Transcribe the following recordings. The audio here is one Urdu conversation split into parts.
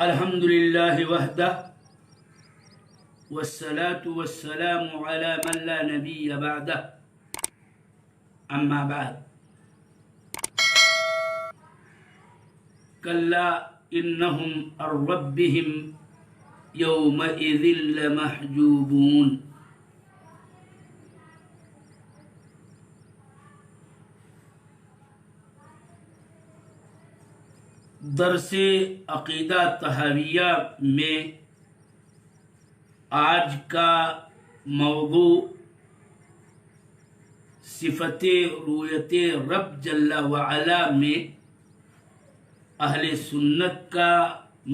الحمد للہ وحدہ والصلاة والسلام على من لا نبی بعدہ اما بعد کلا انہم عن ربہم یومئذ لمحجوبون۔ درس عقیدہ طحاویہ میں آج کا موضوع صفت رؤیت رب جل وعلا میں اہل سنت کا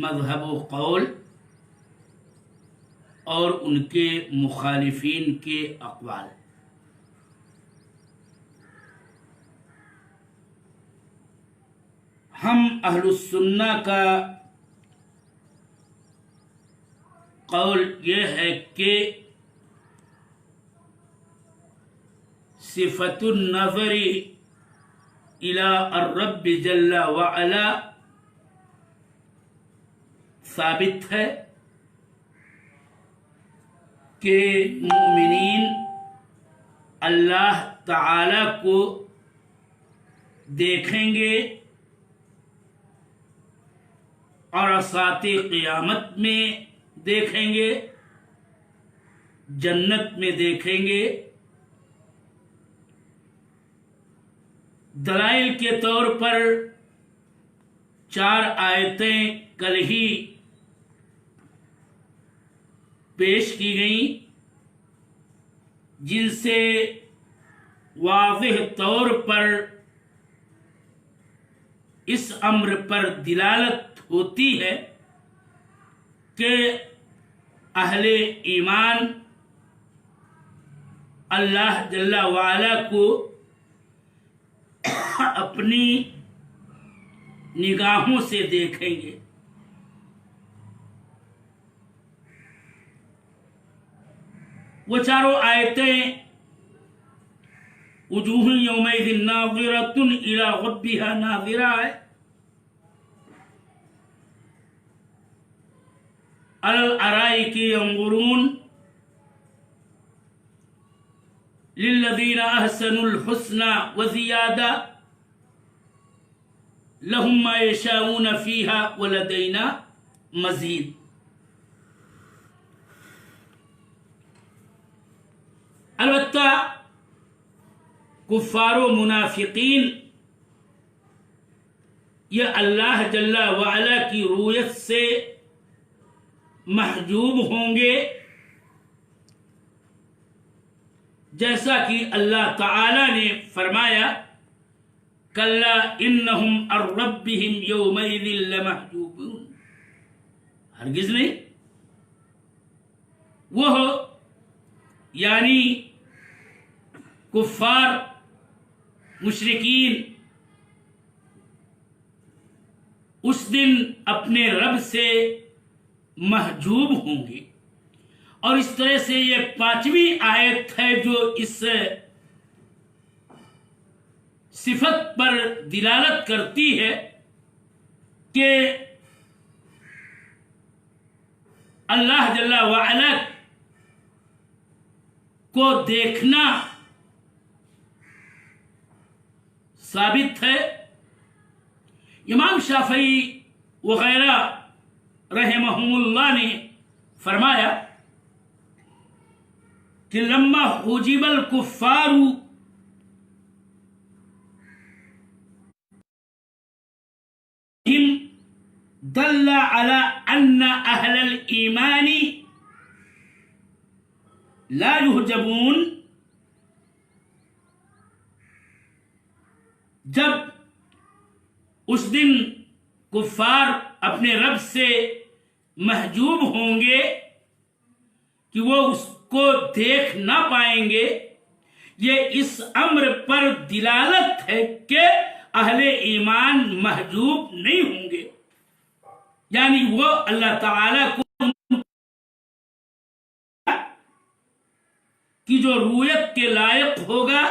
مذہب و قول اور ان کے مخالفین کے اقوال۔ ہم اہل السنہ کا قول یہ ہے کہ صفت النظر الی الرب جل وعلا ثابت ہے کہ مومنین اللہ تعالی کو دیکھیں گے اور اسات قیامت میں دیکھیں گے، جنت میں دیکھیں گے۔ دلائل کے طور پر 4 آیتیں کل ہی پیش کی گئیں، جن سے واضح طور پر اس امر پر دلالت ہوتی ہے کہ اہل ایمان اللہ جل وعلا کو اپنی نگاہوں سے دیکھیں گے۔ وہ چاروں آیتیں وجوہ یومئذ ناظرۃ الی ربہا ناظرہ ہے، علی الارائک ینظرون، للذین احسنوا الحسنى وزیادہ، لہم ما یشاؤون فیہا ولدینا مزید۔ البتہ کفار و منافقین یہ اللہ جل وعلا کی رؤیت سے محجوب ہوں گے، جیسا کہ اللہ تعالی نے فرمایا کلا انہم عن ربہم یومئذ لمحجوبون۔ ہرگز نہیں، وہ یعنی کفار مشرکین اس دن اپنے رب سے محجوب ہوں گے۔ اور اس طرح سے یہ 5ویں آیت ہے جو اس صفت پر دلالت کرتی ہے کہ اللہ جل وعلا کو دیکھنا ثابت ہے۔ امام شافعی وغیرہ رحمہم اللہ نے فرمایا کہ لما حجب الکفار دل على ان اہل الایمان لا یحجبون۔ جب اس دن کفار اپنے رب سے محجوب ہوں گے کہ وہ اس کو دیکھ نہ پائیں گے، یہ اس امر پر دلالت ہے کہ اہل ایمان محجوب نہیں ہوں گے، یعنی وہ اللہ تعالی کو کی جو رؤیت کے لائق ہوگا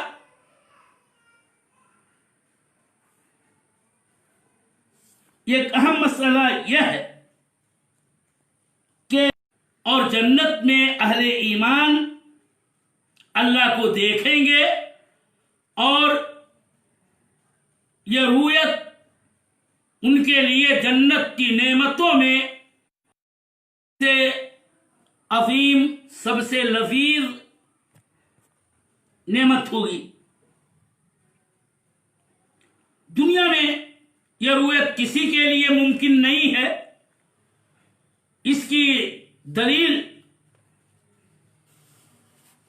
ایک اہم مسئلہ یہ ہے اور جنت میں اہل ایمان اللہ کو دیکھیں گے اور یہ رؤیت ان کے لیے جنت کی نعمتوں میں سے عظیم، سب سے لذیذ نعمت ہوگی۔ دنیا میں یہ رؤیت کسی کے لیے ممکن نہیں ہے۔ اس کی دلیل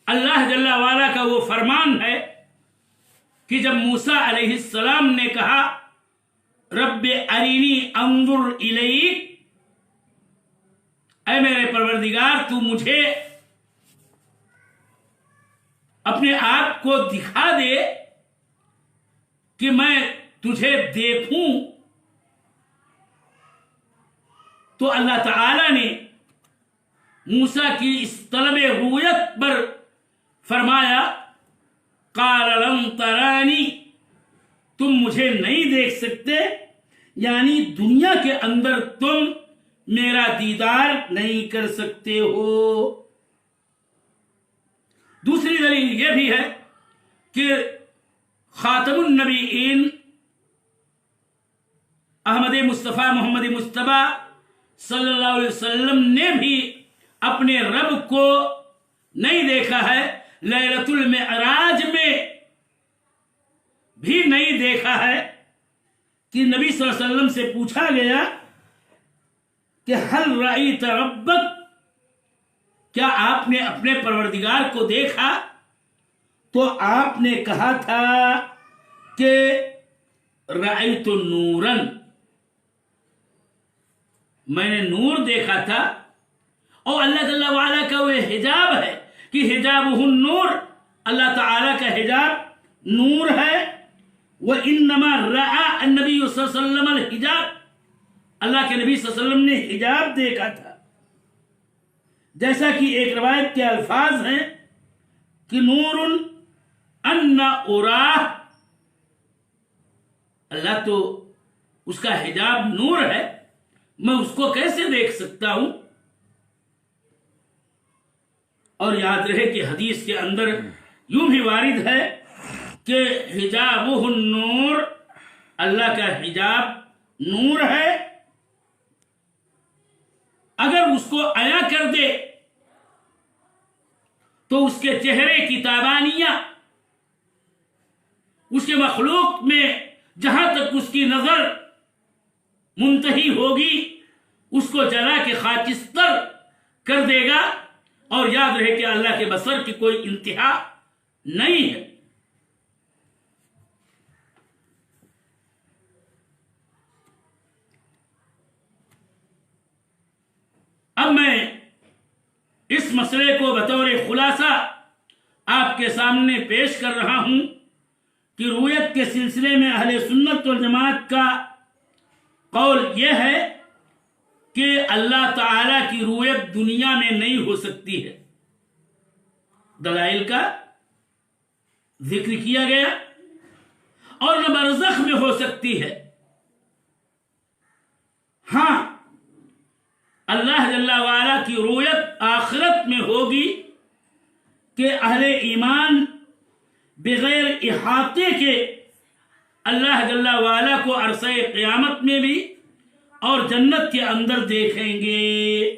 اللہ جل وعلا کا وہ فرمان ہے کہ جب موسیٰ علیہ السلام نے کہا رب ارینی انظر الیک، اے میرے پروردگار تو مجھے اپنے آپ کو دکھا دے کہ میں تجھے دیکھوں، تو اللہ تعالی نے موسیٰ کی اس طلب رؤیت پر فرمایا قال لن ترانی، تم مجھے نہیں دیکھ سکتے، یعنی دنیا کے اندر تم میرا دیدار نہیں کر سکتے ہو۔ دوسری دلیل یہ بھی ہے کہ خاتم النبیین احمد مصطفیٰ محمد مصطفیٰ صلی اللہ علیہ وسلم نے بھی اپنے رب کو نہیں دیکھا ہے، لیلۃ المعراج میں بھی نہیں دیکھا ہے کہ نبی صلی اللہ علیہ وسلم سے پوچھا گیا کہ هل رأیت ربک، کیا آپ نے اپنے پروردگار کو دیکھا؟ تو آپ نے کہا تھا کہ رأیت نورا، میں نے نور دیکھا تھا۔ اور اللہ جل وعلا کا وہ حجاب ہے کہ حجابہ النور، اللہ تعالیٰ کا حجاب نور ہے۔ وَإِنَّمَا رَأَى النبی صلی اللہ علیہ وسلم الحجاب، اللہ کے نبی صلی اللہ علیہ وسلم نے حجاب دیکھا تھا۔ جیسا کہ ایک روایت کے الفاظ ہیں کہ نور ان اراہ، اللہ تو اس کا حجاب نور ہے، میں اس کو کیسے دیکھ سکتا ہوں؟ اور یاد رہے کہ حدیث کے اندر یوں بھی وارد ہے کہ حجابہ النور، اللہ کا حجاب نور ہے، اگر اس کو عیا کر دے تو اس کے چہرے کی تابانیاں، اس کے مخلوق میں جہاں تک اس کی نظر منتہی ہوگی اس کو جلا کے خاکستر کر دے گا۔ اور یاد رہے کہ اللہ کے بصر کی کوئی انتہا نہیں ہے۔ اب میں اس مسئلے کو بطور خلاصہ آپ کے سامنے پیش کر رہا ہوں کہ رؤیت کے سلسلے میں اہل سنت والجماعت کا قول یہ ہے کہ اللہ تعالیٰ کی رؤیت دنیا میں نہیں ہو سکتی ہے۔ دلائل کا ذکر کیا گیا، اور نہ برزخ میں ہو سکتی ہے۔ ہاں، اللہ جل وعلا کی رؤیت آخرت میں ہوگی کہ اہل ایمان بغیر احاطے کے اللہ جل وعلا کو عرصہ قیامت میں بھی اور جنت کے اندر دیکھیں گے۔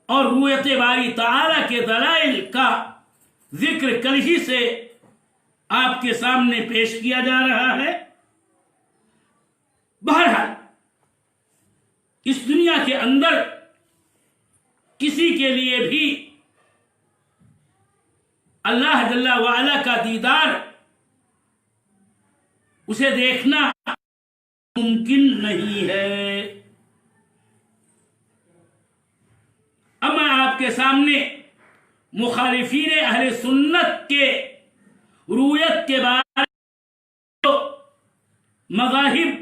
اور رؤیت باری تعالی کے دلائل کا ذکر کل ہی سے آپ کے سامنے پیش کیا جا رہا ہے۔ بہرحال اس دنیا کے اندر کسی کے لیے بھی اللہ جل وعلا کا دیدار، اسے دیکھنا ممکن نہیں ہے۔ اب میں آپ کے سامنے مخالفین اہل سنت کے رؤیت کے بارے میں مذاہب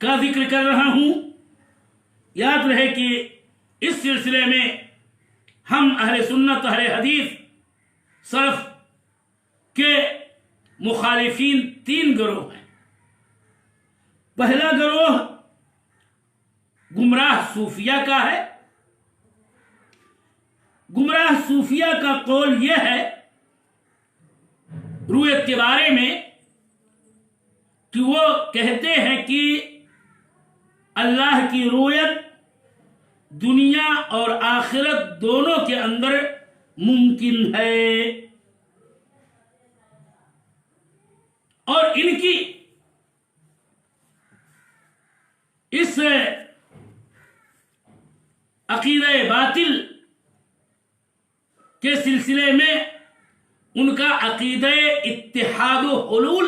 کا ذکر کر رہا ہوں۔ یاد رہے کہ اس سلسلے میں ہم اہل سنت اہل حدیث سلف کے مخالفین تین گروہ ہیں۔ پہلا گروہ گمراہ صوفیہ کا ہے. گمراہ صوفیہ کا قول یہ ہے رویت کے بارے میں کہ وہ کہتے ہیں کہ اللہ کی رویت دنیا اور آخرت دونوں کے اندر ممکن ہے، اور ان کی اس عقیدہ باطل کے سلسلے میں ان کا عقیدہ اتحاد و حلول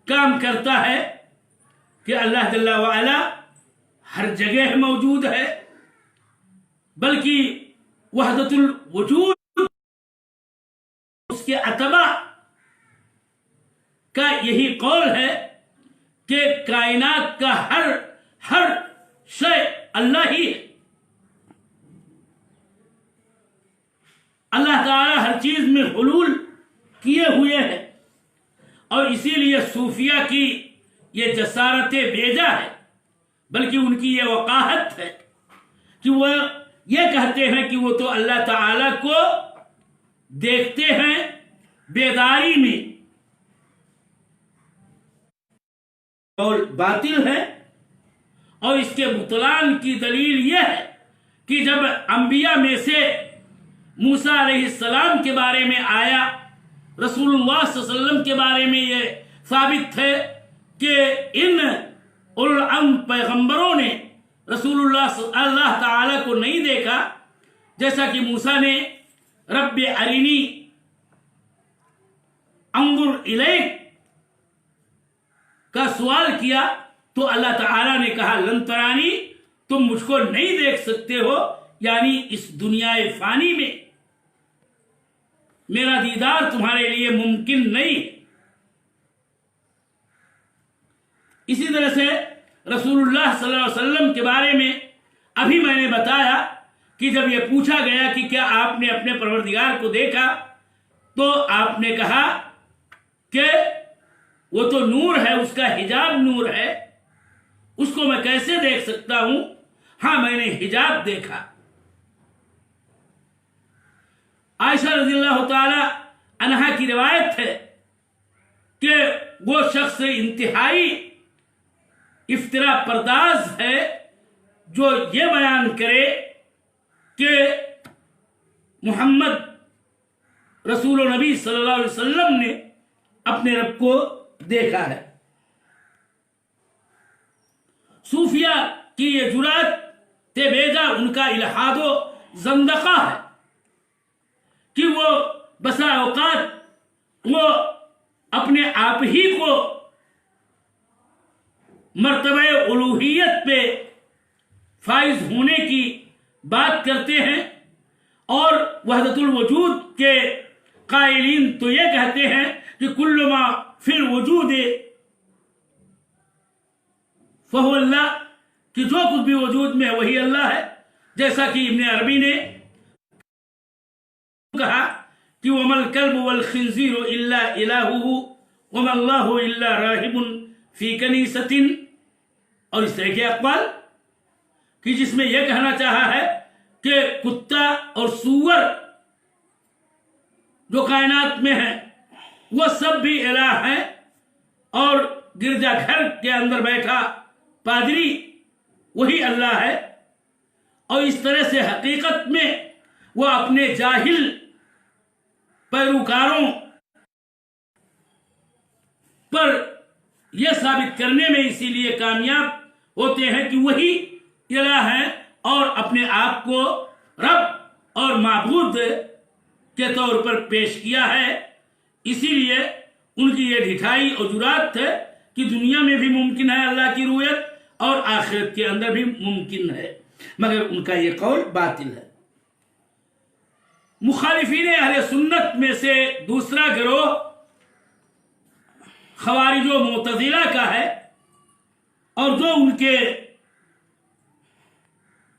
کام کرتا ہے کہ اللہ جل وعلا ہر جگہ موجود ہے، بلکہ وحدت الوجود اس کے اتباع کا یہی قول ہے کہ کائنات کا ہر شے اللہ ہی ہے. اللہ تعالی ہر چیز میں حلول کیے ہوئے ہیں، اور اسی لیے صوفیہ کی یہ جسارت بیجا ہے، بلکہ ان کی یہ وقاحت ہے کہ وہ یہ کہتے ہیں کہ وہ تو اللہ تعالی کو دیکھتے ہیں بیداری میں. اور باطل ہے، اور اس کے بطلان کی دلیل یہ ہے کہ جب انبیاء میں سے موسیٰ علیہ السلام کے بارے میں آیا، رسول اللہ صلی اللہ علیہ وسلم کے بارے میں یہ ثابت ہے کہ ان اولوالعزم پیغمبروں نے رسول اللہ تعالی کو نہیں دیکھا، جیسا کہ موسیٰ نے رب ارینی انظر الیک کا سوال کیا تو اللہ تعالی نے کہا لن ترانی، تم مجھ کو نہیں دیکھ سکتے ہو، یعنی اس دنیا فانی میں میرا دیدار تمہارے لیے ممکن نہیں. اسی طرح سے رسول اللہ صلی اللہ علیہ وسلم کے بارے میں ابھی میں نے بتایا کہ جب یہ پوچھا گیا کہ کیا آپ نے اپنے پروردگار کو دیکھا، تو آپ نے کہا کہ وہ تو نور ہے، اس کا حجاب نور ہے، اس کو میں کیسے دیکھ سکتا ہوں؟ ہاں، میں نے حجاب دیکھا. عائشہ رضی اللہ تعالی عنہا کی روایت ہے کہ وہ شخص انتہائی افترا پرداز ہے جو یہ بیان کرے کہ محمد رسول و نبی صلی اللہ علیہ وسلم نے اپنے رب کو دیکھا ہے. صوفیہ کی یہ جرات بیجا ان کا الحاد و زندقہ ہے کہ وہ بسا اوقات وہ اپنے آپ ہی کو مرتبہ الوہیت پہ فائز ہونے کی بات کرتے ہیں، اور وحدت الوجود کے قائلین تو یہ کہتے ہیں کہ کل ما فی الوجود فہو اللہ، کہ جو کچھ بھی وجود میں ہے وہی اللہ ہے. جیسا کہ ابن عربی نے کہا کہ وَمَا الْكَلْبُ وَالْخِنْزِيرُ إِلَّا إِلَهُهُ وَمَا اللَّهُ إِلَّا رَاهِبٌ فِي كَنِيسَةٍ، اور اس طرح کے اقوال کہ جس میں یہ کہنا چاہا ہے کہ کتا اور سور جو کائنات میں ہیں وہ سب بھی الہ ہیں، اور گرجا گھر کے اندر بیٹھا پادری وہی اللہ ہے. اور اس طرح سے حقیقت میں وہ اپنے جاہل پیروکاروں پر یہ ثابت کرنے میں اسی لیے کامیاب ہوتے ہیں کہ وہی الہ ہیں، اور اپنے آپ کو رب اور معبود کے طور پر پیش کیا ہے. اسی لیے ان کی یہ ڈھٹائی اور جرات ہے کہ دنیا میں بھی ممکن ہے اللہ کی رویت، اور آخرت کے اندر بھی ممکن ہے، مگر ان کا یہ قول باطل ہے. مخالفین اہل سنت میں سے دوسرا گروہ خوارج و معتزلہ کا ہے، اور جو ان کے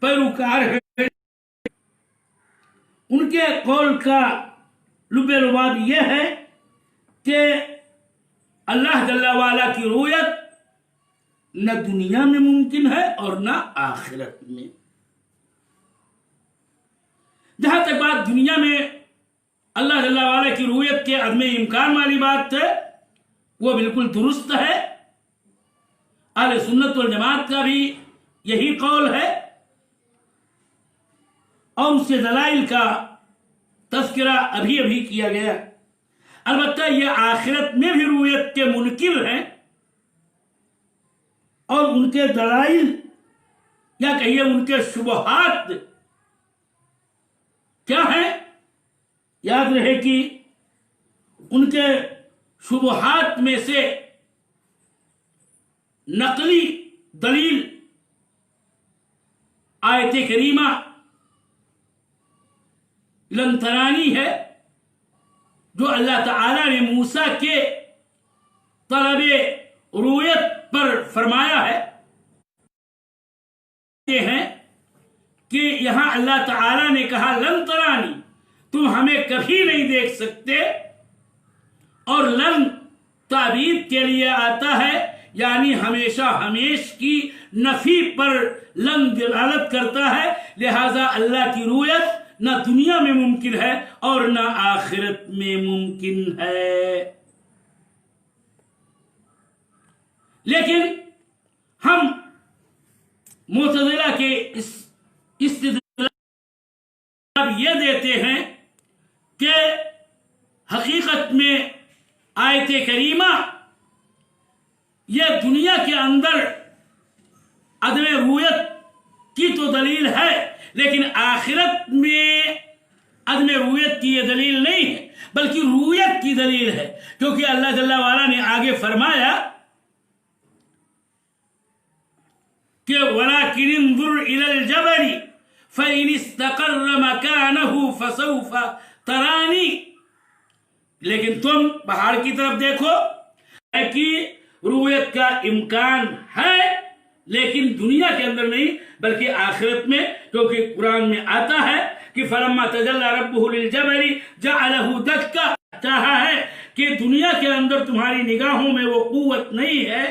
پیروکار ہیں ان کے قول کا لب لباب یہ ہے کہ اللہ جل وعلا کی رویت نہ دنیا میں ممکن ہے اور نہ آخرت میں۔ جہاں تک بات دنیا میں اللہ جل وعلا کی رؤیت کے عدم امکان والی بات ہے، وہ بالکل درست ہے، اہل سنت والجماعت کا بھی یہی قول ہے، اور اس کے دلائل کا تذکرہ ابھی ابھی کیا گیا۔ البتہ یہ آخرت میں بھی رؤیت کے منکر ہیں، اور ان کے دلائل یا کہیے ان کے شبہات کیا ہیں؟ یاد رہے کہ ان کے شبہات میں سے نقلی دلیل آیت کریمہ لن ترانی ہے، جو اللہ تعالی نے موسیٰ کے طلب رؤیت پر فرمایا ہے۔ یہ ہے کہ یہاں اللہ تعالی نے کہا لن ترانی، تم ہمیں کبھی نہیں دیکھ سکتے، اور لن تعبید کے لیے آتا ہے، یعنی ہمیشہ ہمیش کی نفی پر لن دلالت کرتا ہے، لہذا اللہ کی رؤیت نہ دنیا میں ممکن ہے اور نہ آخرت میں ممکن ہے۔ لیکن ہم معتزلہ کے اس استدلال یہ دیتے ہیں کہ حقیقت میں آیت کریمہ یہ دنیا کے اندر عدم رؤیت کی تو دلیل ہے، لیکن آخرت میں عدم رؤیت کی یہ دلیل نہیں ہے، بلکہ رؤیت کی دلیل ہے، کیونکہ اللہ جل وعلا نے آگے فرمایا کہ وَلَكِنِ انظُرْ إِلَى الْجَبَلِ فَإِنِ اسْتَقَرَّ مَكَانَهُ فَسَوْفَ تَرَانِي، لیکن تم پہاڑ کی طرف دیکھو کہ رؤیت کا امکان ہے، لیکن دنیا کے اندر نہیں بلکہ آخرت میں، کیونکہ قرآن میں آتا ہے کہ فَلَمَّا تَجَلَّى رَبُّهُ لِلْجَبَلِ جَعَلَهُ دَكًّا، چاہا ہے کہ دنیا کے اندر تمہاری نگاہوں میں وہ قوت نہیں ہے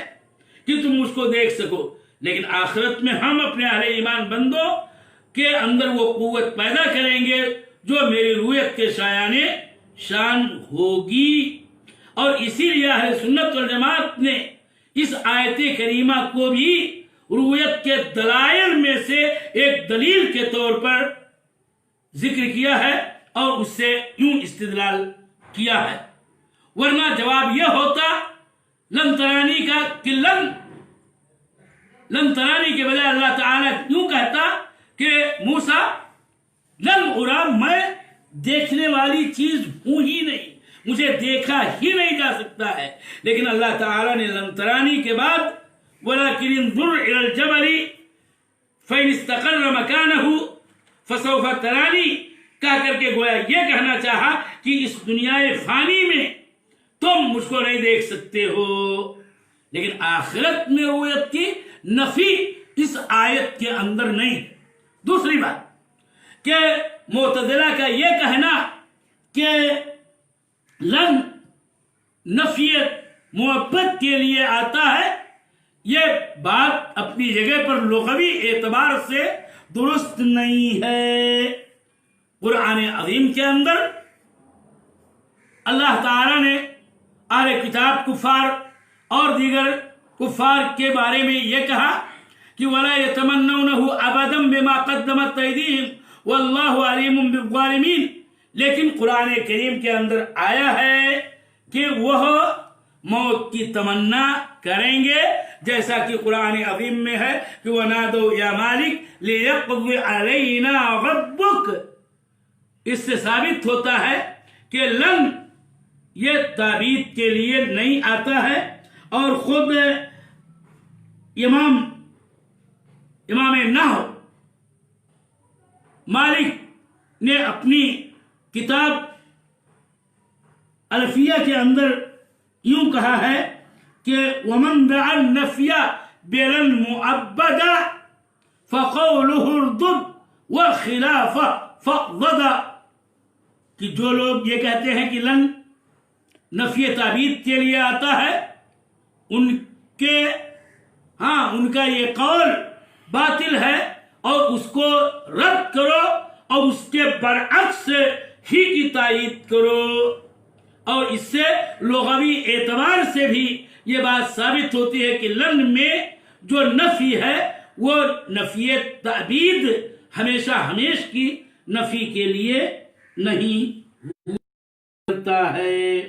کہ تم اس کو دیکھ سکو، لیکن آخرت میں ہم اپنے اہل ایمان بندوں کے اندر وہ قوت پیدا کریں گے جو میری رؤیت کے شایان شان ہوگی۔ اور اسی لیے اہل سنت والجماعت نے اس آیت کریمہ کو بھی رؤیت کے دلائل میں سے ایک دلیل کے طور پر ذکر کیا ہے، اور اس سے یوں استدلال کیا ہے، ورنہ جواب یہ ہوتا لن ترانی کا کہ لن ترانی کے بجائے اللہ تعالیٰ کیوں کہتا کہ موسیٰ لن ارا، میں دیکھنے والی چیز ہوں ہی نہیں، مجھے دیکھا ہی نہیں جا سکتا ہے، لیکن اللہ تعالیٰ نے لن ترانی کے بعد وَلَكِنِ انظُرْ إِلَى الْجَبَلِ فَإِنِ اسْتَقَرَّ مَكَانَهُ فَسَوْفَ تَرَانِي کہہ کر کے گویا یہ کہنا چاہا کہ اس دنیا فانی میں تم مجھ کو نہیں دیکھ سکتے ہو، لیکن آخرت میں رؤیت کی نفی اس آیت کے اندر نہیں۔ دوسری بات کہ معتزلہ کا یہ کہنا کہ لن نفی محبت کے لیے آتا ہے، یہ بات اپنی جگہ پر لغوی اعتبار سے درست نہیں ہے۔ قرآن عظیم کے اندر اللہ تعالی نے اہل کتاب کفار اور دیگر کفار کے بارے میں یہ کہا کہ وَلَا يَتَمَنَّوْنَهُ أَبَدًا بِمَا قَدَّمَتْ أَيْدِيهِمْ وَاللَّهُ عَلِيمٌ بِالظَّالِمِينَ، لیکن قرآن کریم کے اندر آیا ہے کہ وہ موت کی تمنا کریں گے، جیسا کہ قرآن عظیم میں ہے کہ وَنَادَوْا يَا مَالِكْ لِيَقْضِ عَلَيْنَا رَبُّكَ۔ اس سے ثابت ہوتا ہے کہ لن یہ تعبید کے لیے نہیں آتا ہے، اور خود امام نحو مالک نے اپنی کتاب الفیہ کے اندر یوں کہا ہے کہ وَمَنْ دَعَ النَّفْيَ بِلَنْ مُعَبَّدًا فَقَوْلُهُ اُرْدُدْ وَخِلَافَ فَقْضَدَ، کہ جو لوگ یہ کہتے ہیں کہ لن نفی تعبید کے لیے آتا ہے، ان کے ہاں ان کا یہ قول باطل ہے اور اس کو رد کرو اور اس کے برعکس ہی کی تائید کرو. اور اس سے لغوی اعتبار سے بھی یہ بات ثابت ہوتی ہے کہ لن میں جو نفی ہے وہ نفی تعبید ہمیشہ ہمیش کی نفی کے لیے نہیں ہوتا ہے.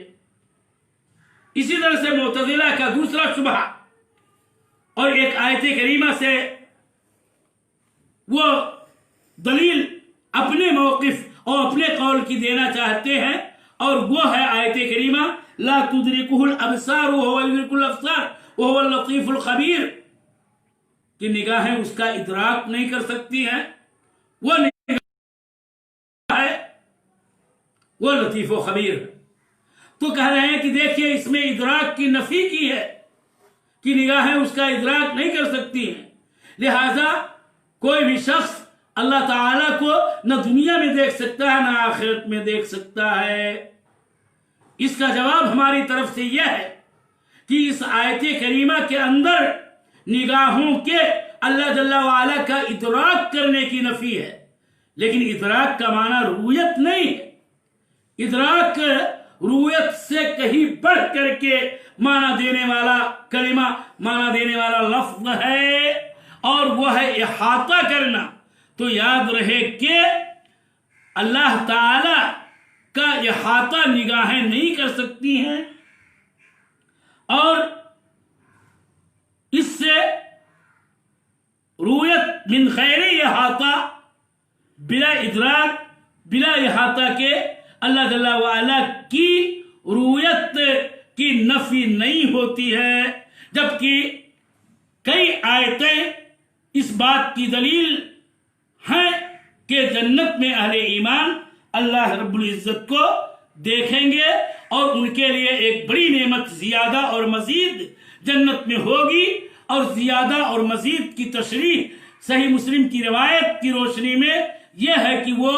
اسی طرح سے معتزلہ کا دوسرا شبہ اور ایک آیت کریمہ سے وہ دلیل اپنے موقف اور اپنے قول کی دینا چاہتے ہیں اور وہ ہے آیت کریمہ لا تدرکہ الابصار وهو یدرک الابصار وهو اللطیف الخبیر کہ نگاہیں اس کا ادراک نہیں کر سکتی ہیں، وہ نگاہ ہے وہ لطیف و خبیر ہے. تو کہہ رہے ہیں کہ دیکھیے اس میں ادراک کی نفی کی ہے کہ نگاہیں اس کا ادراک نہیں کر سکتی ہیں، لہذا کوئی بھی شخص اللہ تعالیٰ کو نہ دنیا میں دیکھ سکتا ہے نہ آخرت میں دیکھ سکتا ہے. اس کا جواب ہماری طرف سے یہ ہے کہ اس آیت کریمہ کے اندر نگاہوں کے اللہ جل وعلا کا ادراک کرنے کی نفی ہے، لیکن ادراک کا معنی رؤیت نہیں ہے. ادراک رؤیت سے کہیں بڑھ کر کے معنی دینے والا کلمہ، معنی دینے والا لفظ ہے اور وہ ہے احاطہ کرنا. تو یاد رہے کہ اللہ تعالی کا احاطہ نگاہیں نہیں کر سکتی ہیں اور اس سے رؤیت من غیر احاطہ بلا ادراک بلا احاطہ کے اللہ جل وعلا کی رؤیت کی نفی نہیں ہوتی ہے، جبکہ کئی آیتیں اس بات کی دلیل ہیں کہ جنت میں اہل ایمان اللہ رب العزت کو دیکھیں گے اور ان کے لیے ایک بڑی نعمت زیادہ اور مزید جنت میں ہوگی. اور زیادہ اور مزید کی تشریح صحیح مسلم کی روایت کی روشنی میں یہ ہے کہ وہ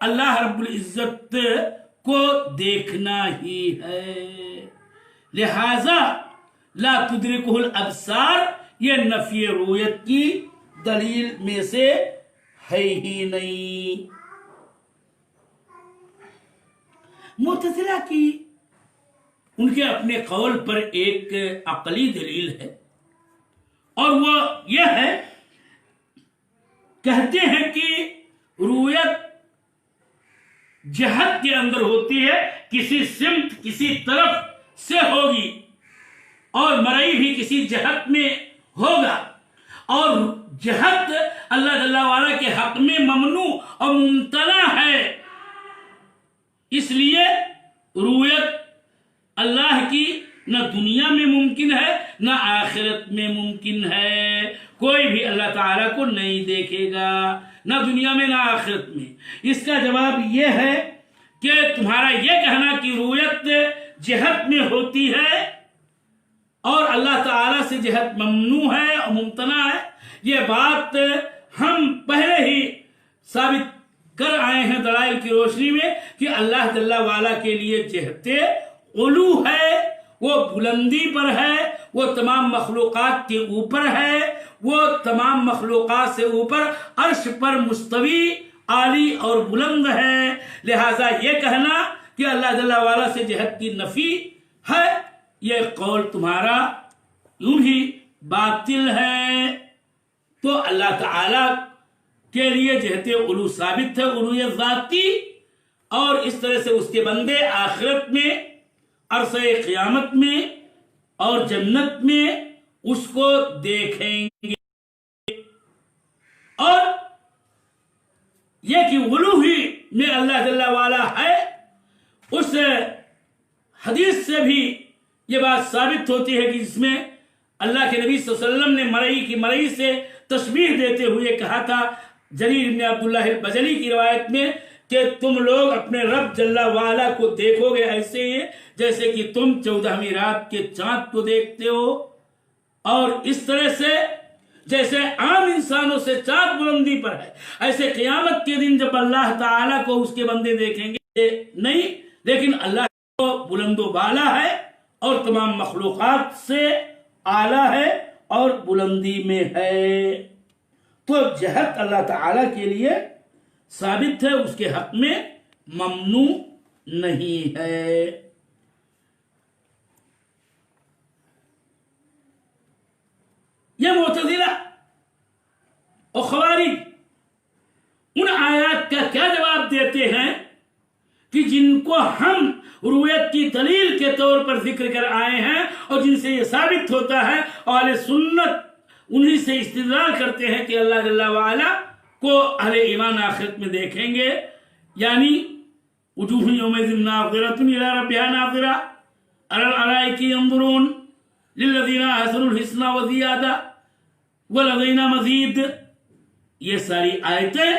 اللہ رب العزت کو دیکھنا ہی ہے. لہذا لا تدرکہ الابصار یہ نفی رؤیت کی دلیل میں سے ہے ہی نہیں. معتزلہ کی ان کے اپنے قول پر ایک عقلی دلیل ہے اور وہ یہ ہے، کہتے ہیں کہ رؤیت جہت کے اندر ہوتی ہے، کسی سمت کسی طرف سے ہوگی اور مرئی بھی کسی جہت میں ہوگا، اور جہت اللہ جل وعلا کے حق میں ممنوع اور ممتنع ہے. اس لیے رؤیت اللہ کی نہ دنیا میں ممکن ہے نہ آخرت میں ممکن ہے. کوئی بھی اللہ تعالیٰ کو نہیں دیکھے گا نہ دنیا میں نہ آخرت میں. اس کا جواب یہ ہے کہ تمہارا یہ کہنا کہ رؤیت جہت میں ہوتی ہے اور اللہ تعالیٰ سے جہت ممنوع ہے اور ممتنع ہے، یہ بات ہم پہلے ہی ثابت کر آئے ہیں دلائل کی روشنی میں کہ اللہ جل وعلا کے لیے جہت علو ہے، وہ بلندی پر ہے، وہ تمام مخلوقات کے اوپر ہے، وہ تمام مخلوقات سے اوپر عرش پر مستوی عالی اور بلند ہے. لہذا یہ کہنا کہ اللہ جل وعلا سے جہت کی نفی ہے یہ قول تمہارا یوں ہی باطل ہے. تو اللہ تعالی کے لیے جہت علو ثابت ہے، علو ذاتی، اور اس طرح سے اس کے بندے آخرت میں عرصہ قیامت میں اور جنت میں اس کو دیکھیں گے. اور یہ کہ علو ہی میں اللہ جل وعلا ہے، اس حدیث سے بھی یہ بات ثابت ہوتی ہے کہ اس میں اللہ کے نبی صلی اللہ علیہ وسلم نے مرئی کی مرئی سے تشبیہ دیتے ہوئے کہا تھا جریر بن عبداللہ البجلی کی روایت میں کہ تم لوگ اپنے رب جل وعلا کو دیکھو گے ایسے ہی جیسے کہ تم 14ویں رات کے چاند کو دیکھتے ہو، اور اس طرح سے جیسے عام انسانوں سے چاند بلندی پر ہے ایسے قیامت کے دن جب اللہ تعالیٰ کو اس کے بندے دیکھیں گے نہیں، لیکن اللہ کو بلند و بالا ہے اور تمام مخلوقات سے اعلیٰ ہے اور بلندی میں ہے۔ تو جہت اللہ تعالی کے لیے ثابت ہے، اس کے حق میں ممنوع نہیں ہے۔ یہ معتزلہ اور خوارج ان آیات کا کیا جواب دیتے ہیں کہ جن کو ہم رؤیت کی دلیل کے طور پر ذکر کر آئے ہیں اور جن سے یہ ثابت ہوتا ہے، اہل سنت انہی سے استدلال کرتے ہیں کہ اللہ جل وعلا کو اہل ایمان آخرت میں دیکھیں گے، یعنی وجوہ یومئذ ناظرۃ الی ربها ناظرہ، علی الارائک ینظرون للذین احسنوا الحسنى وزیادہ ولدینا مزید۔ یہ ساری آیتیں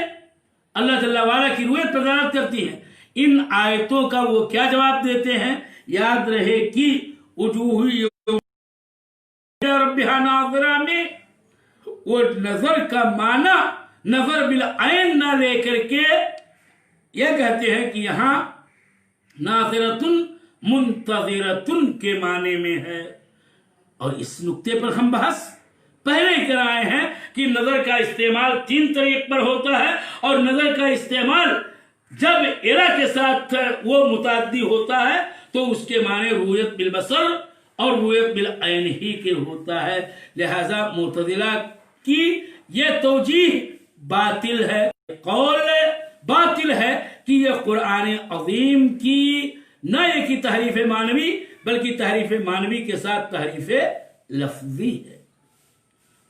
اللہ جل وعلا کی رؤیت پر دلالت کرتی ہیں۔ ان آیتوں کا وہ کیا جواب دیتے ہیں؟ یاد رہے کہ وجوہ ربها ناظرہ میں وہ نظر کا معنی نظر بالعین نہ لے کر کے یہ کہتے ہیں کہ یہاں ناظرۃ منتظرۃ کے معنی میں ہے۔ اور اس نقطے پر ہم بحث پہلے ہی کرائے ہیں کہ نظر کا استعمال 3 طریق پر ہوتا ہے، اور نظر کا استعمال جب ارا کے ساتھ وہ متعدی ہوتا ہے تو اس کے معنی رؤیت بالبصر اور رؤیت بالعین ہی کے ہوتا ہے۔ لہذا معتزلہ کی یہ توجیہ باطل ہے، قول باطل ہے کہ یہ قرآن عظیم کی نہ یہ کی تحریف معنوی بلکہ تحریف معنوی کے ساتھ تحریف لفظی ہے۔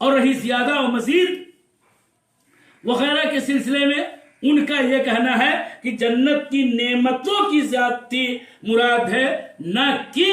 اور رہی زیادہ و مزید وغیرہ کے سلسلے میں ان کا یہ کہنا ہے کہ جنت کی نعمتوں کی زیادتی مراد ہے، نہ کہ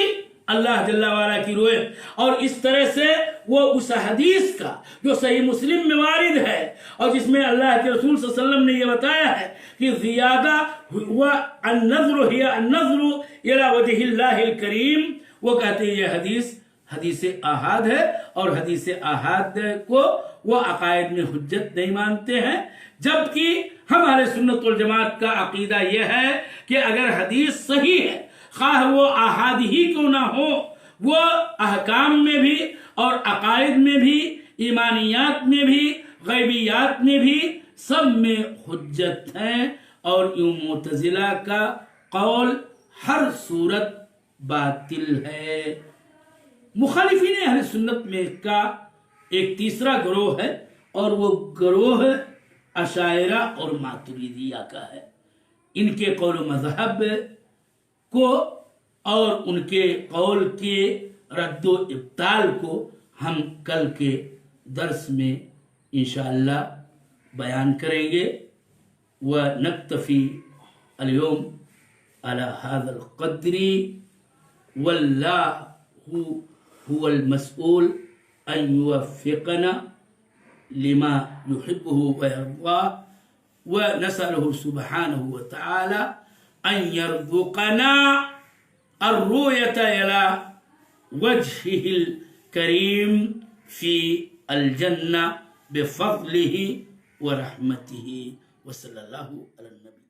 اللہ جل وعلا کی رؤیت۔ اور اس طرح سے وہ اس حدیث کا جو صحیح مسلم میں وارد ہے اور جس میں اللہ کے رسول صلی اللہ علیہ وسلم نے یہ بتایا ہے کہ زیادہ ہوا النظر ہی النظر الی وجہ اللہ الکریم، وہ کہتے ہیں یہ حدیث احاد ہے، اور حدیث احاد کو وہ عقائد میں حجت نہیں مانتے ہیں، جبکہ ہم اہل سنت والجماعت کا عقیدہ یہ ہے کہ اگر حدیث صحیح ہے، خواہ وہ احاد ہی کیوں نہ ہو، وہ احکام میں بھی اور عقائد میں بھی، ایمانیات میں بھی، غیبیات میں بھی، سب میں حجت ہیں۔ اور یوں معتزلہ کا قول ہر صورت باطل ہے۔ مخالفین اہل سنت میں کا ایک تیسرا گروہ ہے، اور وہ گروہ اشاعرہ اور ماتریدیہ کا ہے۔ ان کے قول و مذہب کو اور ان کے قول کے رد و ابطال کو ہم کل کے درس میں انشاءاللہ بیان کریں گے۔ وَنَكْتَفِي الْيَوْمَ عَلَى هَذَا الْقَدْرِ وَاللَّهُ هو المسؤول أن يوفقنا لما يحبه ويرضاه، ونسأله سبحانه وتعالى أن يرزقنا الرؤية إلى وجهه الكريم في الجنة بفضله ورحمته، وصلى الله على النبي۔